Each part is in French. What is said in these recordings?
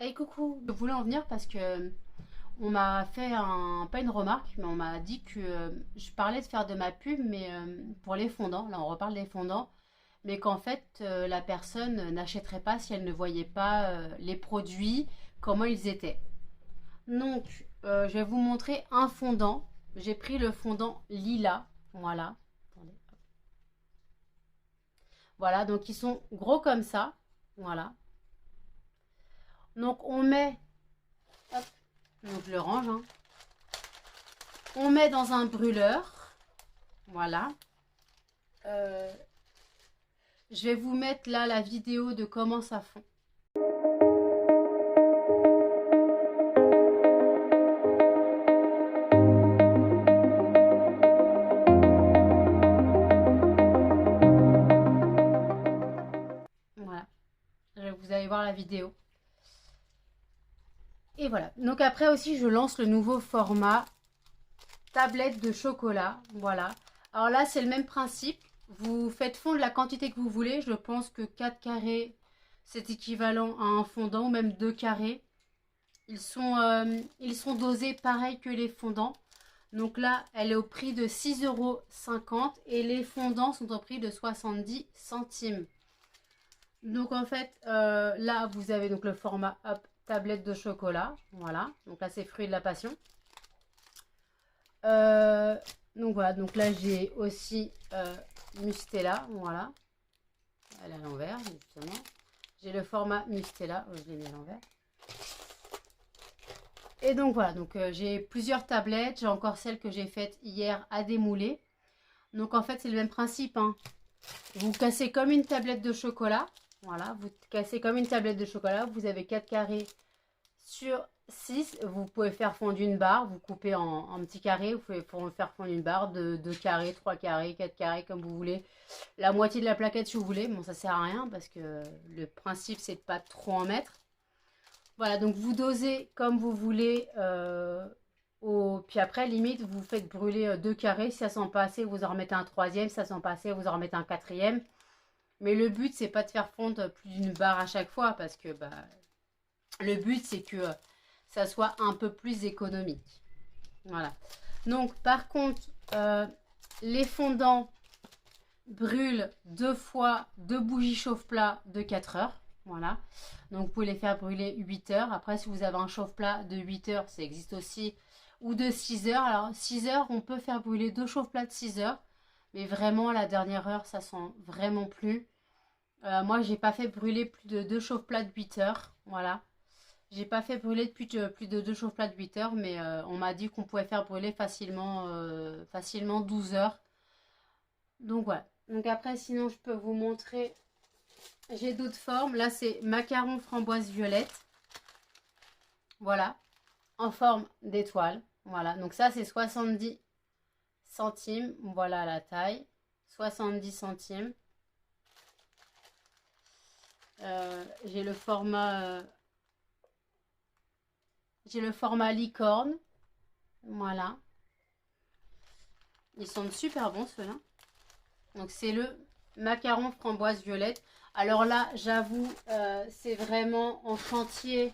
Hey coucou, je voulais en venir parce que on m'a fait pas une remarque, mais on m'a dit que je parlais de faire de ma pub, mais pour les fondants, là on reparle des fondants, mais qu'en fait la personne n'achèterait pas si elle ne voyait pas les produits, comment ils étaient. Donc je vais vous montrer un fondant. J'ai pris le fondant Lila, voilà. Attendez. Voilà, donc ils sont gros comme ça, voilà. Donc on met, hop, donc je le range, hein. On met dans un brûleur. Voilà. Euh, je vais vous mettre là la vidéo de comment ça fond. Voilà. Vous allez voir la vidéo. Et voilà. Donc après aussi, je lance le nouveau format tablette de chocolat. Voilà. Alors là, c'est le même principe. Vous faites fondre la quantité que vous voulez. Je pense que 4 carrés, c'est équivalent à un fondant, ou même 2 carrés. Ils sont dosés pareil que les fondants. Donc là, elle est au prix de 6,50 € et les fondants sont au prix de 70 centimes. Donc en fait, là, vous avez donc le format hop, tablette de chocolat. Voilà, donc là, c'est fruit de la passion. Euh, donc voilà, donc là, j'ai aussi Mustela. Voilà, elle est à l'envers, justement. J'ai le format Mustela, je l'ai mis à l'envers. Et donc voilà, donc j'ai plusieurs tablettes. J'ai encore celle que j'ai faite hier à démouler. Donc en fait, c'est le même principe, hein. Vous cassez comme une tablette de chocolat. Voilà, vous cassez comme une tablette de chocolat. Vous avez 4 carrés sur 6. Vous pouvez faire fondre une barre. Vous coupez en petits carrés. Vous pouvez faire fondre une barre de 2 carrés, 3 carrés, 4 carrés, comme vous voulez. La moitié de la plaquette si vous voulez. Bon, ça sert à rien parce que le principe, c'est de pas trop en mettre. Voilà, donc vous dosez comme vous voulez. Puis après, limite, vous faites brûler 2 carrés. Si ça sent pas assez, vous en remettez un troisième. Si ça sent pas assez, vous en remettez un quatrième. Mais le but, c'est pas de faire fondre plus d'une barre à chaque fois parce que bah, le but, c'est que ça soit un peu plus économique. Voilà. Donc, par contre, les fondants brûlent 2 fois 2 bougies chauffe-plat de 4 heures. Voilà. Donc, vous pouvez les faire brûler 8 heures. Après, si vous avez un chauffe-plat de 8 heures, ça existe aussi. Ou de 6 heures. Alors, 6 heures, on peut faire brûler 2 chauffe-plats de 6 heures. Mais vraiment, la dernière heure, ça sent vraiment plus. Moi, j'ai pas fait brûler plus de 2 chauffe-plats de 8 heures. Voilà. J'ai pas fait brûler plus de 2 chauffe-plats de 8 heures, mais on m'a dit qu'on pouvait faire brûler facilement 12 heures. Donc voilà. Donc après, sinon, je peux vous montrer. J'ai d'autres formes. Là, c'est macaron framboise violette. Voilà. En forme d'étoile. Voilà. Donc ça, c'est 70 centimes. Voilà la taille. 70 centimes. J'ai le format licorne. Voilà. Ils sont super bons ceux-là. Donc c'est le macaron framboise violette. Alors là, j'avoue, c'est vraiment en chantier.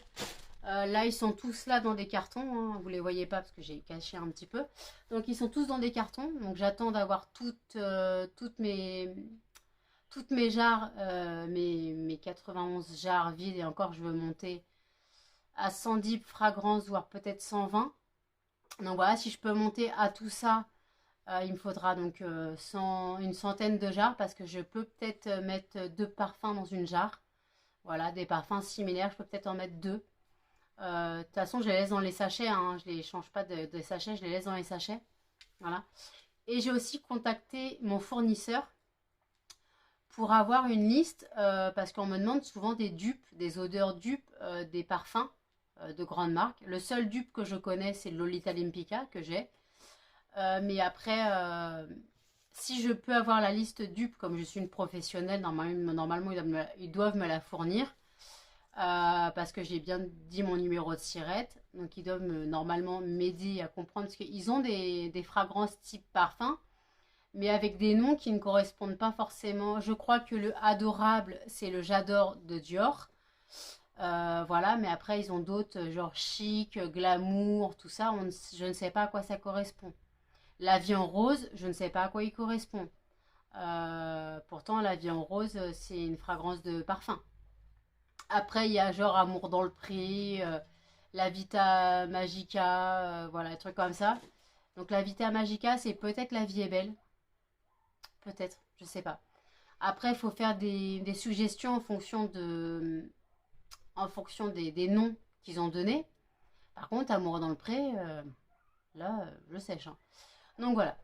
Là, ils sont tous là dans des cartons, hein. Vous les voyez pas parce que j'ai caché un petit peu. Donc ils sont tous dans des cartons. Donc j'attends d'avoir toutes mes jarres, mes 91 jarres vides. Et encore, je veux monter à 110 fragrances, voire peut-être 120. Donc voilà, si je peux monter à tout ça, il me faudra donc une centaine de jarres parce que je peux peut-être mettre 2 parfums dans une jarre. Voilà, des parfums similaires, je peux peut-être en mettre 2. De toute façon, je les laisse dans les sachets, hein, je ne les change pas de sachets, je les laisse dans les sachets. Voilà. Et j'ai aussi contacté mon fournisseur pour avoir une liste parce qu'on me demande souvent des dupes, des odeurs dupes, des parfums de grandes marques. Le seul dupe que je connais, c'est Lolita Limpica que j'ai. Mais après, si je peux avoir la liste dupes, comme je suis une professionnelle, normalement ils doivent me la fournir. Parce que j'ai bien dit mon numéro de sirette. Donc ils doivent normalement m'aider à comprendre. Parce qu'ils ont des fragrances type parfum. Mais avec des noms qui ne correspondent pas forcément. Je crois que le adorable, c'est le j'adore de Dior. Voilà, mais après, ils ont d'autres, genre chic, glamour, tout ça. Je ne sais pas à quoi ça correspond. La vie en rose, je ne sais pas à quoi il correspond. Pourtant, la vie en rose, c'est une fragrance de parfum. Après, il y a genre Amour dans le prix, la Vita Magica, voilà, des trucs comme ça. Donc la Vita Magica, c'est peut-être La vie est belle. Peut-être, je sais pas. Après, il faut faire des suggestions en fonction des noms qu'ils ont donnés. Par contre, Amour dans le pré, là, je sèche, hein. Donc voilà.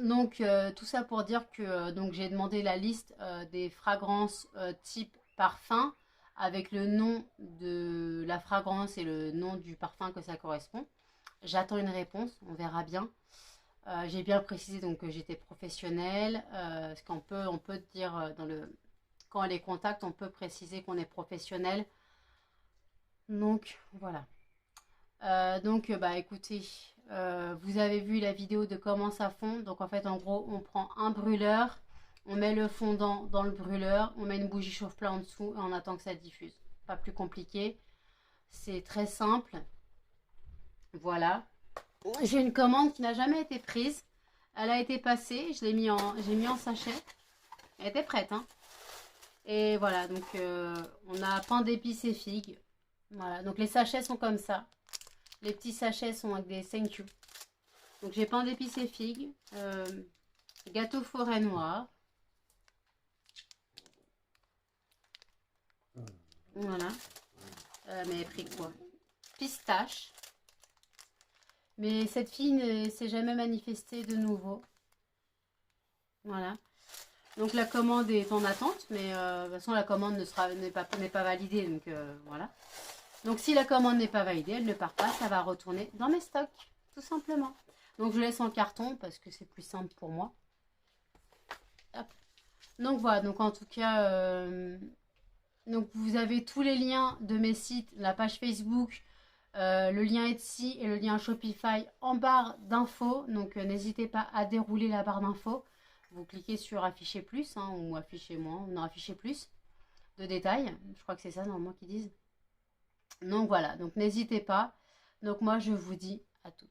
Donc tout ça pour dire que donc j'ai demandé la liste des fragrances type parfum avec le nom de la fragrance et le nom du parfum que ça correspond. J'attends une réponse, on verra bien. J'ai bien précisé donc que j'étais professionnelle, parce on peut dire quand on les contacte, on peut préciser qu'on est professionnel. Donc voilà. Bah écoutez, vous avez vu la vidéo de comment ça fond. Donc en fait, en gros, on prend un brûleur, on met le fondant dans le brûleur, on met une bougie chauffe-plat en dessous et on attend que ça diffuse. Pas plus compliqué. C'est très simple. Voilà. J'ai une commande qui n'a jamais été prise. Elle a été passée. J'ai mis en sachet. Elle était prête, hein. Et voilà, donc on a pain d'épices et figues. Voilà, donc les sachets sont comme ça. Les petits sachets sont avec des thank you. Donc j'ai pain d'épices et figues, gâteau forêt noire. Voilà. Mais elle a pris quoi? Pistache. Mais cette fille ne s'est jamais manifestée de nouveau. Voilà. Donc la commande est en attente, mais de toute façon la commande n'est pas validée. Donc voilà. Donc si la commande n'est pas validée, elle ne part pas, ça va retourner dans mes stocks, tout simplement. Donc je laisse en carton parce que c'est plus simple pour moi. Hop. Donc voilà, donc en tout cas, donc vous avez tous les liens de mes sites, la page Facebook, le lien Etsy et le lien Shopify en barre d'infos. Donc n'hésitez pas à dérouler la barre d'infos. Vous cliquez sur afficher plus, hein, ou afficher moins, non afficher plus de détails. Je crois que c'est ça normalement qu'ils disent. Donc voilà, donc n'hésitez pas. Donc moi je vous dis à toutes.